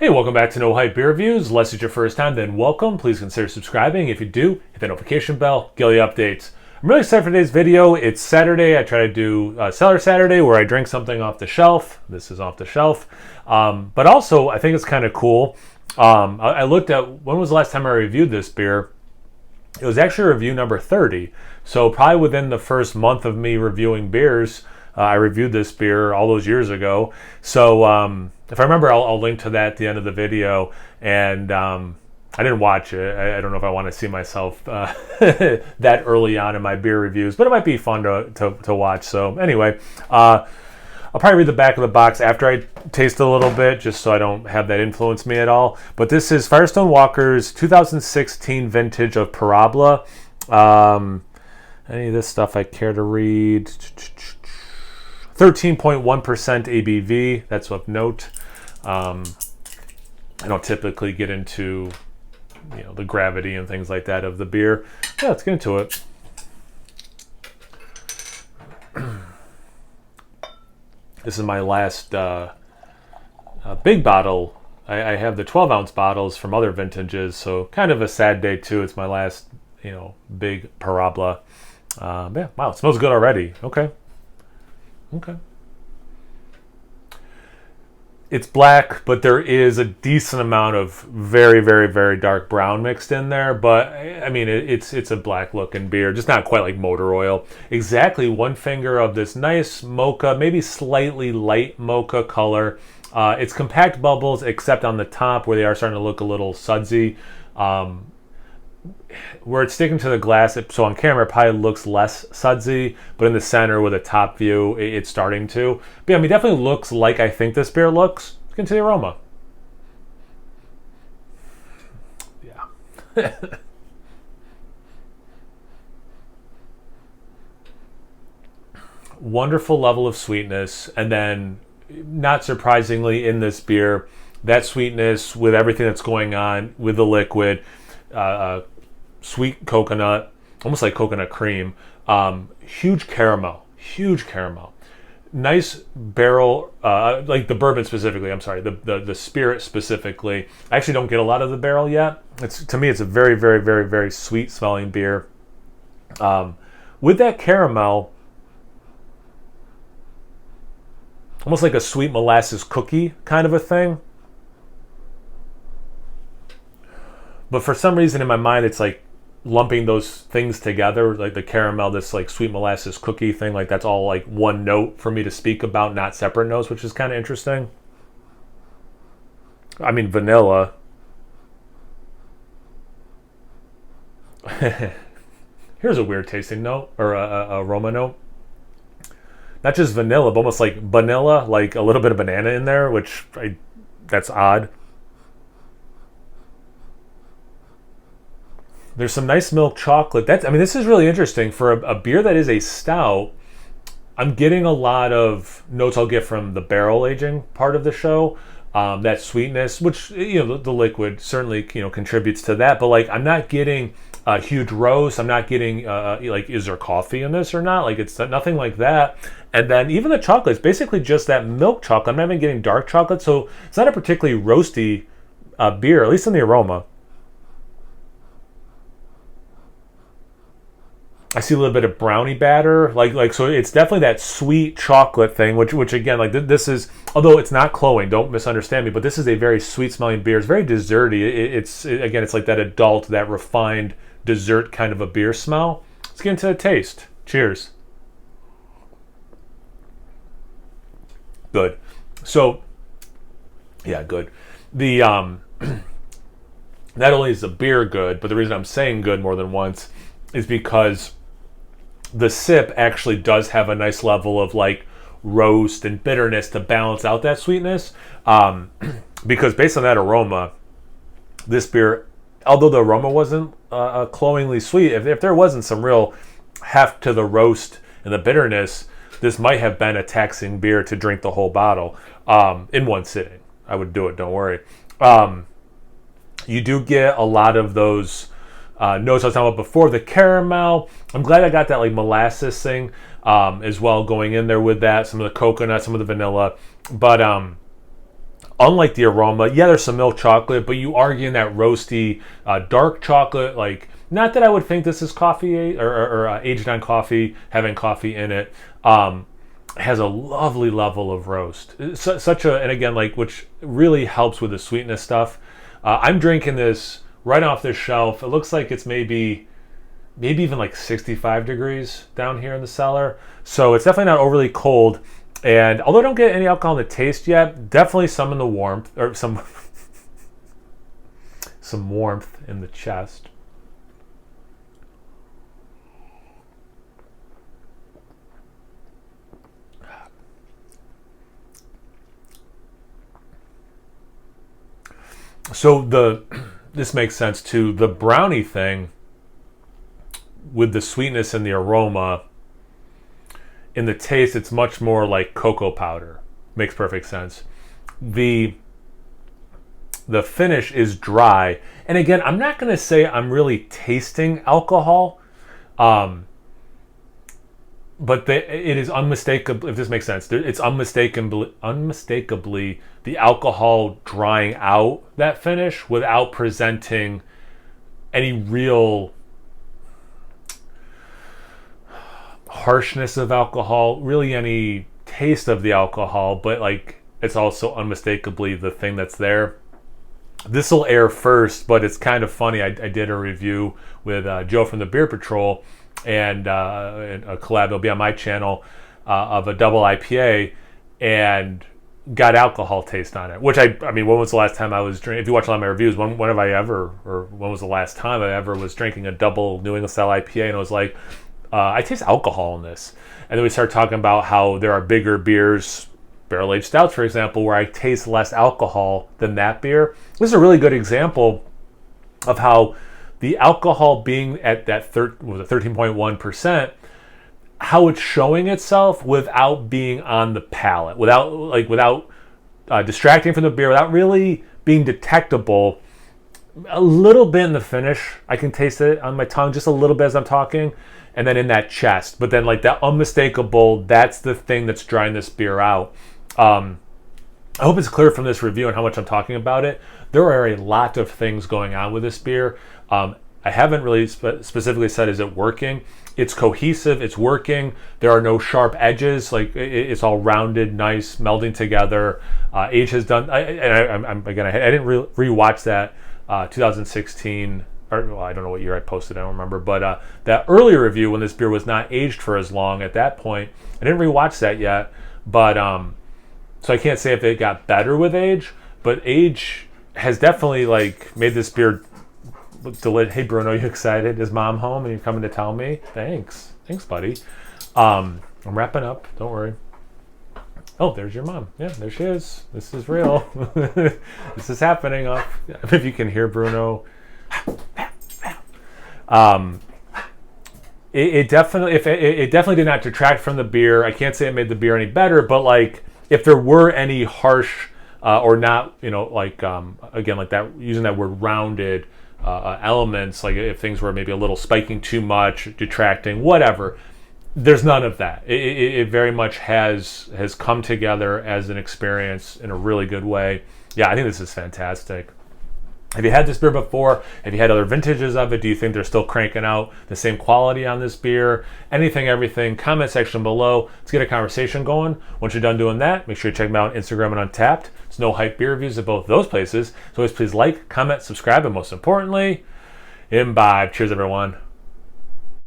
Hey, welcome back to No Hype Beer Reviews. Unless it's your first time, then welcome. Please consider subscribing. If you do, hit the notification bell, get all the updates. I'm really excited for today's video. It's Saturday. I try to do Cellar Saturday where I drink something off the shelf. This is off the shelf. But also, I think it's kind of cool. I looked at, when was the last time I reviewed this beer? It was actually review number 30. So probably within the first month of me reviewing beers, I reviewed this beer all those years ago. So if I remember, I'll link to that at the end of the video. And I didn't watch it. I don't know if I want to see myself that early on in my beer reviews, but it might be fun to watch. So anyway, I'll probably read the back of the box after I taste a little bit, just so I don't have that influence me at all. But this is Firestone Walker's 2016 vintage of Parabola. Any of this stuff I care to read? 13.1% ABV, that's of note. I don't typically get into, the gravity and things like that of the beer. Yeah, let's get into it. This is my last big bottle. I have the 12-ounce bottles from other vintages, so kind of a sad day too. It's my last, big Parabola. Yeah, wow, it smells good already. Okay. It's black, but there is a decent amount of very, very, very dark brown mixed in there. But I mean, it's a black looking beer, just not quite like motor oil. Exactly one finger of this nice mocha, maybe slightly light mocha color. It's compact bubbles, except on the top where they are starting to look a little sudsy. Where it's sticking to the glass, so on camera it probably looks less sudsy, but in the center with a top view, it's starting to. But yeah, I mean, definitely looks like I think this beer looks. Let's get into the aroma. Yeah. Wonderful level of sweetness, and then, not surprisingly, in this beer, that sweetness with everything that's going on with the liquid, sweet coconut, almost like coconut cream, huge caramel, nice barrel, like the bourbon specifically, I'm sorry, the spirit specifically. I actually don't get a lot of the barrel yet. To me, it's a very, very, very, very sweet smelling beer. With that caramel, almost like a sweet molasses cookie kind of a thing. But for some reason in my mind, it's like lumping those things together, like the caramel, this like sweet molasses cookie thing, like that's all like one note for me to speak about, not separate notes, which is kind of interesting. I mean, vanilla. Here's a weird tasting note, or a aroma note. Not just vanilla, but almost like vanilla, like a little bit of banana in there, that's odd. There's some nice milk chocolate. This is really interesting. For a beer that is a stout, I'm getting a lot of notes I'll get from the barrel aging part of the show. That sweetness, which, the liquid certainly, contributes to that. But, like, I'm not getting a huge roast. I'm not getting, is there coffee in this or not? Like, it's nothing like that. And then even the chocolate is basically just that milk chocolate. I'm not even getting dark chocolate. So it's not a particularly roasty beer, at least in the aroma. I see a little bit of brownie batter, so it's definitely that sweet chocolate thing, which again, like this is, although it's not cloying, don't misunderstand me, but this is a very sweet smelling beer. It's very desserty. It's like that adult, that refined dessert kind of a beer smell. Let's get into the taste. Cheers. Good. So, yeah, good. The not only is the beer good, but the reason I'm saying good more than once is because the sip actually does have a nice level of like roast and bitterness to balance out that sweetness. Because based on that aroma, this beer, although the aroma wasn't cloyingly sweet, if there wasn't some real heft to the roast and the bitterness, this might have been a taxing beer to drink the whole bottle in one sitting. I would do it, don't worry. You do get a lot of those notes I was talking about before, the caramel. I'm glad I got that like molasses thing as well going in there with that. Some of the coconut, some of the vanilla. But unlike the aroma, yeah, there's some milk chocolate, but you are getting that roasty, dark chocolate. Like, not that I would think this is coffee or aged on coffee, having coffee in it. Has a lovely level of roast. And again, like, which really helps with the sweetness stuff. I'm drinking this right off this shelf. It looks like it's maybe even like 65 degrees down here in the cellar. So it's definitely not overly cold. And although I don't get any alcohol in the taste yet, definitely some in the warmth, or some warmth in the chest. So this makes sense too. The brownie thing with the sweetness and the aroma, in the taste, it's much more like cocoa powder. Makes perfect sense. The finish is dry. And again, I'm not going to say I'm really tasting alcohol. But it is unmistakable, if this makes sense. It's unmistakably the alcohol drying out that finish without presenting any real harshness of alcohol, really any taste of the alcohol, but like it's also unmistakably the thing that's there. This will air first, but it's kind of funny. I did a review with Joe from the Beer Patrol and a collab that'll be on my channel of a double IPA, and got alcohol taste on it. Which I mean, when was the last time I was drinking? If you watch a lot of my reviews, when have I ever, or when was the last time I ever was drinking a double New England style IPA and I was like, I taste alcohol in this. And then we start talking about how there are bigger beers, barrel-aged stouts, for example, where I taste less alcohol than that beer. This is a really good example of how the alcohol being at that 13.1%, how it's showing itself without being on the palate, without distracting from the beer, without really being detectable. A little bit in the finish, I can taste it on my tongue, just a little bit as I'm talking, and then in that chest. But then like that unmistakable, that's the thing that's drying this beer out. I hope it's clear from this review and how much I'm talking about it. There are a lot of things going on with this beer. I haven't really specifically said, is it working? It's cohesive, it's working. There are no sharp edges. Like it's all rounded, nice, melding together. Age has done, I didn't rewatch that 2016, or well, I don't know what year I posted, I don't remember, but that earlier review when this beer was not aged for as long at that point, I didn't rewatch that yet, but so I can't say if it got better with age, but age has definitely like made this beer delayed. Hey Bruno, you excited? Is mom home and you're coming to tell me? Thanks, buddy. I'm wrapping up, don't worry. Oh, there's your mom. Yeah, there she is. This is real. This is happening. If you can hear Bruno. It definitely did not detract from the beer. I can't say it made the beer any better, but like if there were any harsh or not, again, like that, using that word rounded elements, like if things were maybe a little spiking too much, detracting, whatever, there's none of that. It very much has come together as an experience in a really good way. Yeah, I think this is fantastic. Have you had this beer before? Have you had other vintages of it? Do you think they're still cranking out the same quality on this beer? Anything, everything, comment section below. Let's get a conversation going. Once you're done doing that, make sure you check me out on Instagram and Untapped. It's No Hype Beer Reviews at both those places. So always please like, comment, subscribe, and most importantly, imbibe. Cheers, everyone.